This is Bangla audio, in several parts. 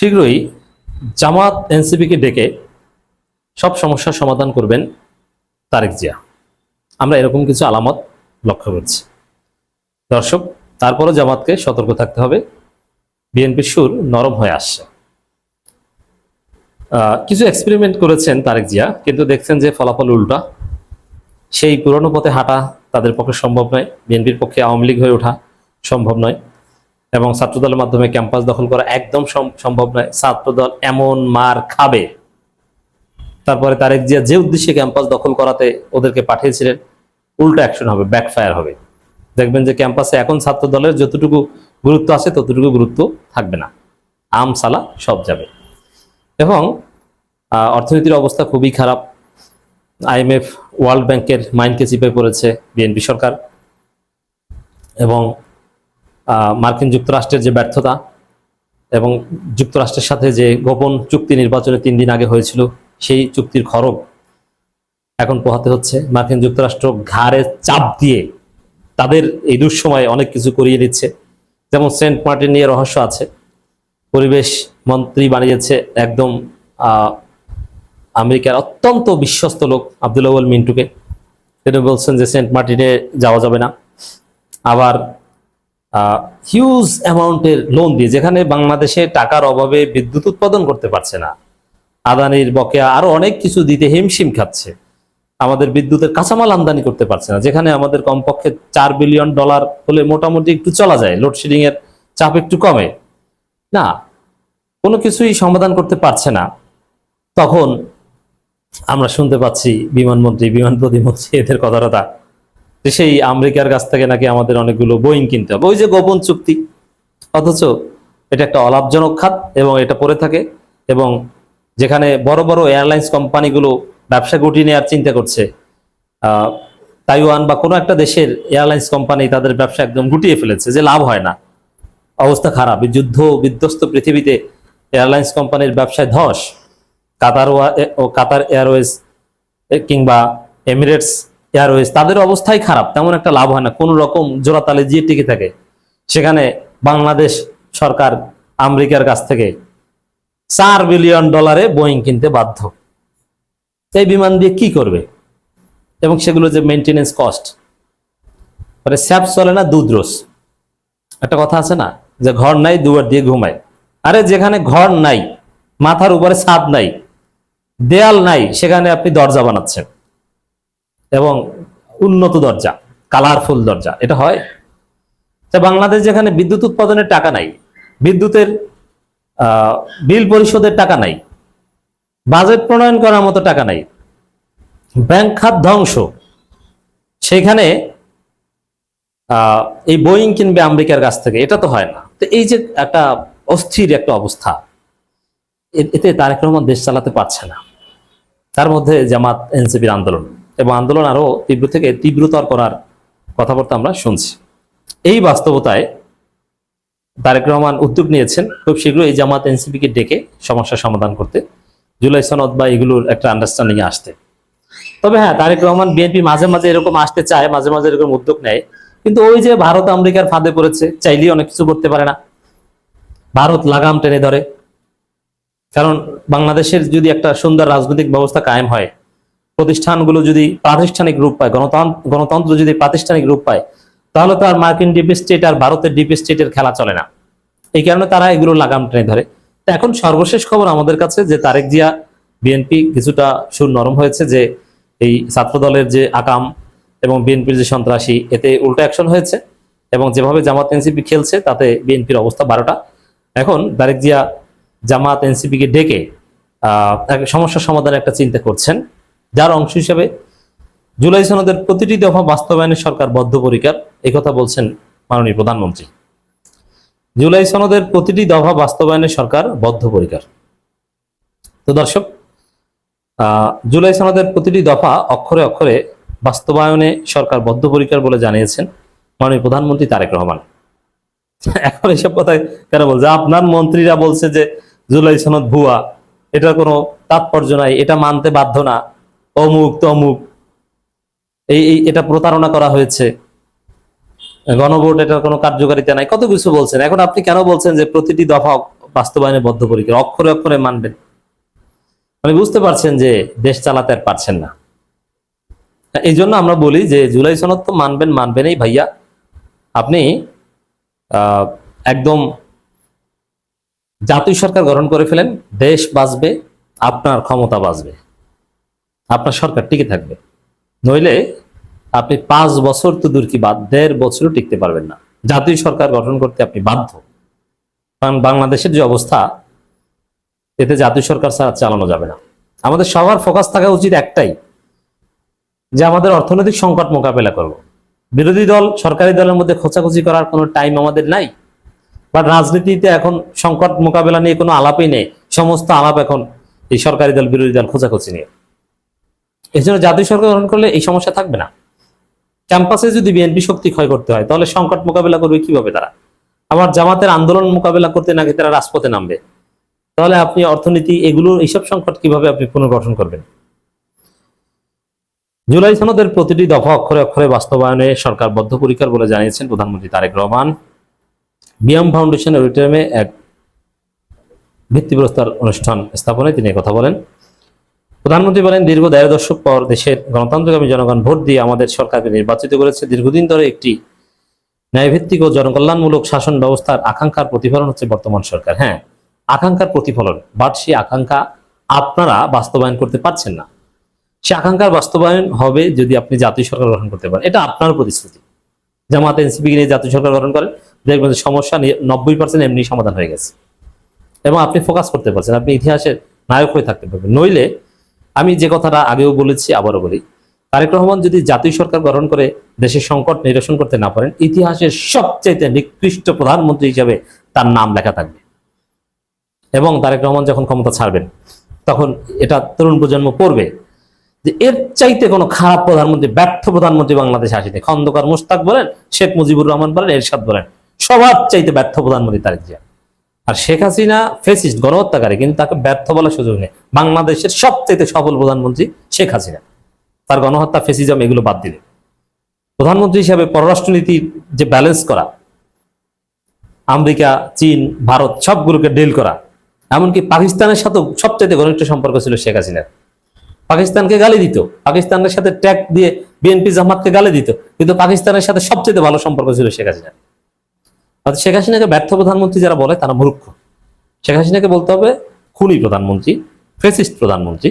শীঘ্রই জামাত এনসিপিকে ডেকে সব সমস্যার সমাধান করবেন তারেক জিয়া। আমরা এরকম কিছু আলামত লক্ষ্য করছি। দর্শক, তারপরও জামাতকে সতর্ক থাকতে হবে, বিএনপির সুর নরম হয়ে আসছে। কিছু এক্সপেরিমেন্ট করেছেন তারেক জিয়া, কিন্তু দেখছেন যে ফলাফল উল্টা। সেই পুরনো পথে হাঁটা তাদের পক্ষে সম্ভব নয়, বিএনপির পক্ষে আওয়ামী লীগ হয়ে ওঠা সম্ভব নয়, এবং ছাত্রদলের মাধ্যমে ক্যাম্পাস দখল করা একদম সম্ভব নয়। ছাত্রদল এমন মার খাবে। তারপরে তারেক জিয়া যে উদ্দেশ্যে ক্যাম্পাস দখল করাতে ওদেরকে পাঠিয়েছিলেন, উল্টো অ্যাকশন হবে, ব্যাকফায়ার হবে। দেখবেন যে ক্যাম্পাসে এখন ছাত্রদলের যতটুকু গুরুত্ব আছে ততটুকু গুরুত্ব থাকবে না, আমসালা সব যাবে। এবং অর্থনীতির অবস্থা খুবই খারাপ। IMF, ওয়ার্ল্ড ব্যাংকের মাইন্ডকে চিপে পড়েছে বিএনপি সরকার, এবং মার্কিন যুক্তরাষ্ট্রের যে ব্যর্থতা এবং যুক্তরাষ্ট্রের সাথে যে গোপন চুক্তি নির্বাচনে 3 দিন আগে হয়েছিল, সেই চুক্তির খড়গ এখন পোহাতে হচ্ছে। মার্কিন যুক্তরাষ্ট্র ঘাড়ে চাপ দিয়ে তাদের এই দুঃসময়ে অনেক কিছু করিয়ে দিচ্ছে। যেমন সেন্ট মার্টিন নিয়ে রহস্য আছে, পরিবেশ মন্ত্রী বানিয়েছে একদম আমেরিকার অত্যন্ত বিশ্বস্ত লোক আব্দুল আউয়াল মিন্টুকে। তিনি বলছেন যে সেন্ট মার্টিনে যাওয়া যাবে না। আবার হিউজ অ্যামাউন্টের লোন দিয়ে, যেখানে বাংলাদেশে টাকার অভাবে বিদ্যুৎ উৎপাদন করতে পারছে না, আদানির বকেয়া আরো অনেক কিছু দিতে হিমশিম খাচ্ছে, আমাদের বিদ্যুতের কাঁচামাল আমদানি করতে পারছে না, যেখানে আমাদের কমপক্ষে $4 বিলিয়ন হলে মোটামুটি একটু চলা যায়, লোডশেডিং এর চাপ একটু কমে না, কোনো কিছুই সমাধান করতে পারছে না। তখন আমরা শুনতে পাচ্ছি বিমানমন্ত্রী, বিমান প্রতিমন্ত্রী এদের কথাটা, সেই আমেরিকার কাছ থেকে নাকি আমাদের অনেকগুলো বোয়িং কিনতে হবে, ওই যে গোপন চুক্তি। অথচ এটা একটা অলাভজনক খাত এবং এটা পড়ে থাকে। এবং যেখানে বড় বড় এয়ারলাইন্স কোম্পানিগুলো ব্যবসা গুটিয়ে নেওয়ার চিন্তা করছে, তাইওয়ান বা কোনো একটা দেশের এয়ারলাইন্স কোম্পানি তাদের ব্যবসা একদম গুটিয়ে ফেলেছে, যে লাভ হয় না, অবস্থা খারাপ। যুদ্ধ বিধ্বস্ত পৃথিবীতে এয়ারলাইন্স কোম্পানির ব্যবসায় ধস। কাতার এয়ারওয়েজ কিংবা এমিরেটস এয়ারওয়েজ, তাদের অবস্থাই খারাপ, তেমন একটা লাভ হয় না, কোন রকম জোড়াতালে যে টিকে থাকে। সেখানে বাংলাদেশ সরকার আমেরিকার কাছ থেকে $4 বিলিয়ন বোয়িং কিনতে বাধ্য। এই বিমান দিয়ে কি করবে? এবং সেগুলো যে মেনটেনেন্স কস্ট, মানে স্যাপ চলে না দুধ রোজ। একটা কথা আছে না, যে ঘর নাই দুয়ার দিয়ে ঘুমায়। আরে যেখানে ঘর নাই, মাথার উপরে ছাদ নাই, দেয়াল নাই, সেখানে আপনি দরজা বানাচ্ছেন, এবং উন্নত দরজা, কালারফুল দরজা, এটা হয়? বাংলাদেশ যেখানে বিদ্যুৎ উৎপাদনের টাকা নাই, বিদ্যুতের বিল পরিশোধের টাকা নাই, বাজেট প্রণয়ন করার মতো টাকা নাই, ব্যাংক খাত ধ্বংস, সেখানে এই বোয়িং কিনবে আমেরিকার কাছ থেকে, এটা তো হয় না। তো এই যে একটা অস্থির একটা অবস্থা, এতে তারেক রহমান দেশ চালাতে পারছে না। তার মধ্যে জামাত এনসিপির আন্দোলন, এবং আন্দোলন আরো তীব্র থেকে তীব্রতর করার কথাবার্তা আমরা শুনছি। এই বাস্তবতায় তারেক রহমান উদ্যোগ নিয়েছেন খুব শীঘ্রই এই জামাত এনসিপিকে ডেকে সমস্যার সমাধান করতে, জুলাই সনদ বা এগুলোর একটা আন্ডারস্ট্যান্ডিং এ আসতে। তবে হ্যাঁ, তারেক রহমান বিএনপি মাঝে মাঝে এরকম আসতে চায়, মাঝে মাঝে এরকম উদ্যোগ নেয়, কিন্তু ওই যে ভারত আমেরিকার ফাঁদে পড়েছে, চাইলেই অনেক কিছু করতে পারে না। ভারত লাগাম টেনে ধরে। কারণ বাংলাদেশের যদি একটা সুন্দর রাজনৈতিক ব্যবস্থা কায়েম হয়, প্রতিষ্ঠানগুলো যদি প্রাতিষ্ঠানিক রূপ পায়, গণতন্ত্র যদি প্রাতিষ্ঠানিক রূপ পায়, তাহলে তো আর মার্কিন ডিপ স্টেট আর ভারতের ডিপ স্টেটের খেলা চলে না। এই কারণে তারা এগুলো লাগাম টেনে ধরে। তো এখন সর্বশেষ খবর আমাদের কাছে যে তারেক জিয়া, বিএনপি কিছুটা সুর নরম হয়েছে, যে এই ছাত্র দলের যে আকাম এবং বিএনপির যে সন্ত্রাসী, এতে উল্টো অ্যাকশন হয়েছে, এবং যেভাবে জামাত এনসিপি খেলছে তাতে বিএনপির অবস্থা 12টা। এখন তারেক জিয়া জামাত এনসিপিকে ডেকে সমস্যা সমাধানের একটা চিন্তা করছেন, যার অংশ হিসেবে জুলাই সনদের প্রতিটি দফা বাস্তবায়নে সরকার বদ্ধপরিকর, এই কথা বলছেন মাননীয় প্রধানমন্ত্রী। জুলাই সনদের প্রতিটি দফা বাস্তবায়নে সরকার বদ্ধপরিকর। তো দর্শক, জুলাই সনদের প্রতিটি দফা অক্ষরে অক্ষরে বাস্তবায়নে সরকার বদ্ধপরিকর বলে জানিয়েছেন মাননীয় প্রধানমন্ত্রী তারেক রহমান। এখন এসব কথা কেন বলছে? আপনার মন্ত্রীরা বলছে যে জুলাই সনদ ভুয়া, এটার কোনো তাৎপর্য নাই, এটা মানতে বাধ্য না, অমুক তমুক, এটা প্রতারণা করা হয়েছে, গণভোট, এটার কোনো কার্যকারিতা নাই, কত কিছু বলছেন। এখন আপনি কেন বলছেন যে প্রতিটি দফা বাস্তবায়নে বদ্ধপরিকর, অক্ষরে অক্ষরে মানবেন। মানে বুঝতে পারছেন যে দেশ চালাতে আর পারছেন না। এই জন্য আমরা বলি যে জুলাই সনদ তো মানবেনই ভাইয়া। আপনি একদম জাতীয় সরকার গঠন করে ফেলেন, দেশ বাঁচবে, আপনার ক্ষমতা বাঁচবে, আপনার সরকার টিকে থাকবে। নইলে আপনি 5 বছর তো দূর কি বাদ, 1.5 বছরও টিকতে পারবেন না। জাতীয় সরকার গঠন করতে আপনি বাধ্য, কারণ বাংলাদেশের যে অবস্থা, এতে জাতীয় সরকার ছাড়া চালানো যাবে না। আমাদের সবার ফোকাস থাকা উচিত একটাই, যে আমাদের অর্থনৈতিক সংকট মোকাবেলা করব। বিরোধী দল সরকারি দলের মধ্যে খোঁচাখুচি করার কোনো টাইম আমাদের নাই, বাট রাজনীতিতে এখন সংকট মোকাবেলা নিয়ে কোনো আলাপই নেই। সমস্ত আলাপ এখন এই সরকারি দল বিরোধী দল খোঁচাখুচি নিয়ে। এই জন্য জাতীয় সরকার গঠন করলে এই সমস্যা থাকবে না। ক্যাম্পাসে যদি বিএনপি শক্তি ক্ষয় করতে হয়, তাহলে সংকট মোকাবেলা করবে কিভাবে তারা? আমার জামাতের আন্দোলন মোকাবেলা করতে নাকি তারা রাজপথে নামবে, তাহলে আপনি অর্থনীতি এগুলো এইসব সংকট কিভাবে আপনি পুনর্গঠন করবেন? জুলাই সনদের প্রতিটি দফা অক্ষরে অক্ষরে বাস্তবায়নে সরকার বদ্ধপরিকর বলে জানিয়েছেন প্রধানমন্ত্রী তারেক রহমান। বিএম ফাউন্ডেশন অডিটোরিয়ামে এক ভিত্তিপ্রস্তর অনুষ্ঠান স্থাপনে তিনি কথা বলেন। প্রধানমন্ত্রী বলেন, দীর্ঘ 1.5 দশক পর দেশের গণতন্ত্রকামী জনগণ ভোট দিয়ে আমাদের সরকারকে নির্বাচিত করেছে। দীর্ঘদিন ধরে একটি ন্যায়ভিত্তিক ও জনকল্যাণমূলক শাসন ব্যবস্থার আকাঙ্ক্ষার প্রতিফলন হচ্ছে বর্তমান সরকার। হ্যাঁ, আকাঙ্ক্ষার প্রতিফলন, বাট সেই আকাঙ্ক্ষা আপনারা বাস্তবায়ন করতে পারছেন না। সে আকাঙ্ক্ষার বাস্তবায়ন হবে যদি আপনি জাতীয় সরকার গঠন করতে পারেন। এটা আপনার প্রতিশ্রুতি। জামাত এনসিপি নিয়ে জাতীয় সরকার গঠন করেন, দেখবেন সমস্যা 90% এমনি সমাধান হয়ে গেছে, এবং আপনি ফোকাস করতে পারছেন, আপনি ইতিহাসের নায়ক হয়ে থাকতে পারবেন। নইলে আমি যে কথাটা আগেও বলেছি, আবারও বলি, তারেক রহমান যদি জাতীয় সরকার গঠন করে দেশের সংকট নিরসন করতে না পারেন, ইতিহাসের সবচেয়ে নিকৃষ্ট প্রধানমন্ত্রী হিসেবে তার নাম লেখা থাকবে। এবং তারেক রহমান যখন ক্ষমতা ছাড়বেন, তখন এটা তরুণ প্রজন্ম পড়বে যে এর চাইতে কোনো খারাপ প্রধানমন্ত্রী, ব্যর্থ প্রধানমন্ত্রী বাংলাদেশে আসেনি। খন্দকার মোশতাক বলেন, শেখ মুজিবুর রহমান বলেন, এরশাদ বলেন, সবার চাইতে ব্যর্থ প্রধানমন্ত্রী তারেক জিয়া। আর শেখ হাসিনা ফেসিস্ট, গণহত্যাকারী, কিন্তু তাকে ব্যর্থ বলার সুযোগ নেই। বাংলাদেশের সবচেয়ে সফল প্রধানমন্ত্রী শেখ হাসিনা, তার গণহত্যা, ফেসিজম এগুলো বাদ দিলে। প্রধানমন্ত্রী হিসাবে পররাষ্ট্রনীতির যে ব্যালেন্স করা, আমেরিকা, চীন, ভারত সবগুলোকে ডিল করা, এমনকি পাকিস্তানের সাথেও সবচেয়ে ঘনিষ্ঠ সম্পর্ক ছিল শেখ হাসিনার। পাকিস্তানকে গালি দিত, পাকিস্তানের সাথে ট্যাগ দিয়ে বিএনপি জামাতকে গালি দিত, কিন্তু পাকিস্তানের সাথে সবচেয়ে ভালো সম্পর্ক ছিল শেখ হাসিনার। শেখ হাসিনাকে ব্যর্থ প্রধানমন্ত্রী যারা বলে তারা মূর্খ। শেখ হাসিনাকে বলতে হবে খুনি প্রধানমন্ত্রী, ফেসিস্ট প্রধানমন্ত্রী,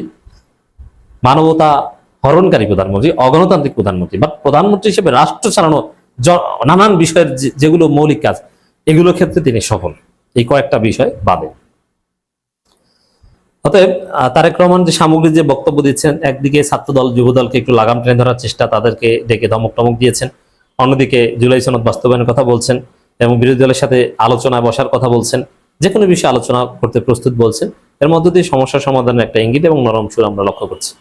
মানবতা হরণকারী প্রধানমন্ত্রী, অগণতান্ত্রিক প্রধানমন্ত্রী। বাট প্রধানমন্ত্রী হিসেবে রাষ্ট্র চালানো নানান বিষয়ের যেগুলো মৌলিক কাজ, এগুলোর ক্ষেত্রে তিনি সফল, এই কয়েকটা বিষয় বাদে। অতএব তারেক রহমান যে সামগ্রিক যে বক্তব্য দিচ্ছেন, একদিকে ছাত্রদল যুবদলকে একটু লাগাম টেনে ধরার চেষ্টা, তাদেরকে ডেকে ধমক টমক দিয়েছেন, অন্যদিকে জুলাই সনদ বাস্তবায়নের কথা বলছেন এবং বিরোধী দলের সাথে আলোচনায় বসার কথা বলছেন, যে কোনো বিষয়ে আলোচনা করতে প্রস্তুত বলছেন। এর মধ্য দিয়ে সমস্যা সমাধানের একটা ইঙ্গিত এবং নরম সুর আমরা লক্ষ্য করছি।